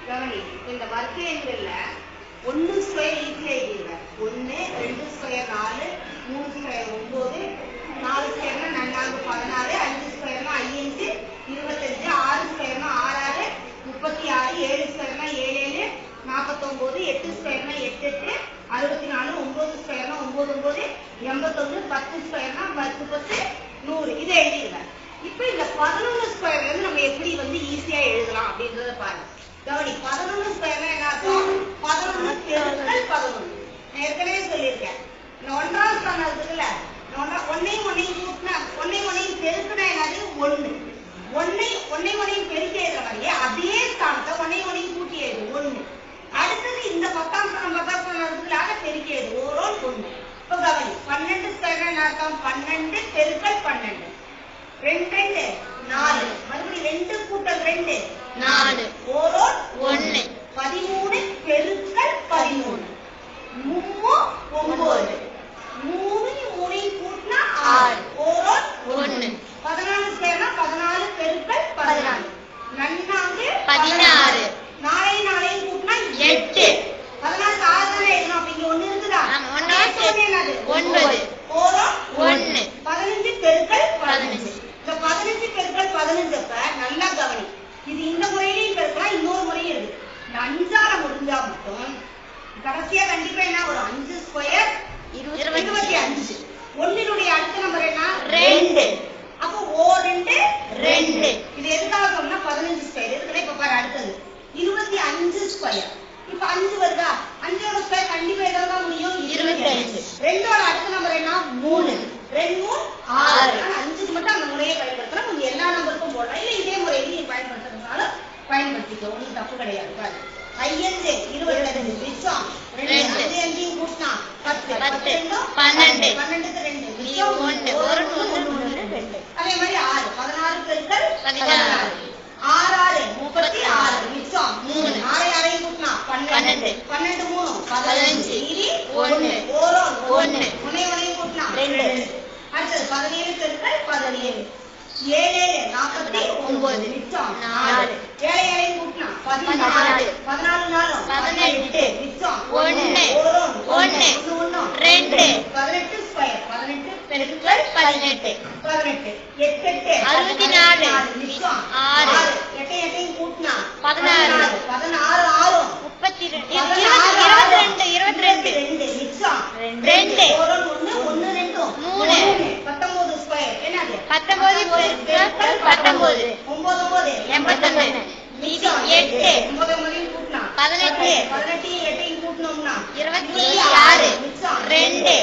கவனி, இந்த வர்க்க எண்கள்ல 1 ஸ்கொயர் ஈஸியா எழுதிடுவேன். 1 2 ஸ்கொயர் 4 3 ஸ்கொயர் 9 4 ஸ்கொயர்னா 4 16 5 ஸ்கொயர்னா 5 25 6 ஸ்கொயர்னா 6 36 7 ஸ்கொயர்னா 7 49 8 ஸ்கொயர்னா 8 64 9 ஸ்கொயர்னா 9 81 10 ஸ்கொயர்னா 10 100 இதை எழுதிடுவேன். இப்போ இந்த 11 ஸ்கொயர்ல இருந்து நம்ம எப்படி ஈஸியா எழுதலாம் அப்படின்றத பாருங்க. கவனி, 11 ஸ்கொயர்னா என்ன அர்த்தம்? 11 பெருக்கல் 11. நான் ஏற்கனவே சொல்லியிருக்கேன். இந்த ஒன்றாம் ஸ்தானம் இருக்குல்ல, ஒன்னையும் கூட்டினா ஒன்னையும் பெருக்கினா என்னது? 1. ஒன்னையும் பெருக்கி எழுதுற மாதிரியே அதே ஸ்தானத்தை ஒன்னையும் கூட்டி எழுது 1. அடுத்தது இந்த 10ஆம் ஸ்தானம் இருக்குல்ல, அதை பெருக்கி எழுது ஓரோல் 1. இப்போ கவனி, 12 ஸ்கொயர்னா என்ன அர்த்தம்? 12 பெருக்கல் 12. 2 2 4 மறுபடியும் 2 கூட்டல் 2 4 ஓரோல் 1. 13 பெருக்கல் 13 9 3 கூட்டினா 6 ஓரோல் 1. 14 ஸ்கொயர்னா 14 பெருக்கல் 14 நன்னாங்கு 16 4 கூட்டினா 8. 16 6 தானே எழுதணும். அப்ப இங்க 1 இருக்குதா? 9 ஓரோல் 1. 15 பெருக்கல் 15. இந்த 15 பெருக்கல் 15 அப்ப நல்லா கவனி, இது இந்த முறையிலையும் பெருக்கலாம், இன்னொரு முறையும் இருக்கு. இந்த 5ஆல முடிஞ்சா மட்டும் கடைசியா கண்டிப்பா என்ன வரும்? 5 ஸ்கொயர் 25. 1னுடைய அடுத்த நம்பர் என்ன? 2. அப்போ ஓ 2 2. இது எதுக்காக சொன்னா 15 ஸ்கொயர் இருக்குல்ல. இப்ப பாரு, அடுத்தது 25 ஸ்கொயர். இப்ப 5 வருதா? 5ஓட ஸ்கொயர் கண்டிப்பா எதாவது முடியும் 25. 2ஓட அடுத்த நம்பர் என்ன? 3. 2 6. 5க்கு மட்டும் அந்த முறையை பயன்படுத்தலாம். கொஞ்சம் எல்லா நம்பருக்கும் போடலாம். இல்ல இதே முறையை நீ பயன்படுத்துறதுனால பயன்படுத்திக்கோ, ஒன்றும் தப்பு கிடையாது. பாரு, 5 25 மிச்சம் 2 5 5 கூட்டினா 10 10 12 12க்கு 2 மிச்சம் 1 1 2. அதே மாதிரி 6 16 பெருக்கல் 16 6 6 36 மிச்சம் 3 6 6 கூட்டினா 12 12 3 15 மீதி 1 ஓரோல் 1 1 கூட்டினா 2. அடுத்தது 17 பெருக்கல் 17 7 49 மிச்சம் 4 7 7 கூட்டினா 14 14 18 மிச்சம் 1 ஓரோல் 1 2. 18 ஸ்கொயர் 18 பெருக்கல் 18 18 8 64 மிச்சம் 6 8 8 கூட்டினா 16 16 6 32 22 மிச்சம் 2 ஓரோல் 1 1 2 3 19 ஸ்கொயர் என்னது? 19 பெருக்கல் 19 9 81 மிச்சம் 8 9 கூட்டினா 18 18 8 கூட்டினோம்னா 26 மிச்சம் 2